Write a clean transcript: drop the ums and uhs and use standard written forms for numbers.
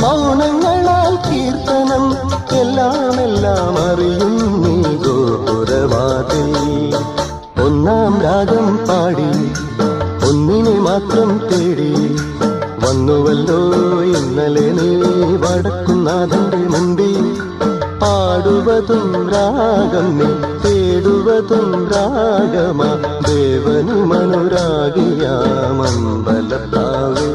മൗനങ്ങളാൽ കീർത്തനം എല്ലാം അറിയും നീ ഗോപുരവാതിൽ. ഒന്നാം രാഗം പാടി ഒന്നിനെ മാത്രം തേടി വന്നുവല്ലോ ഇന്നലെ നീ വടക്കുന്നാഥന്റെ മുമ്പിൽ. പാടുവതും രാഗം നീ തേടുവതും രാഗമാ ദേവനുമനുരാഗിയാമമ്പലത്താവേ.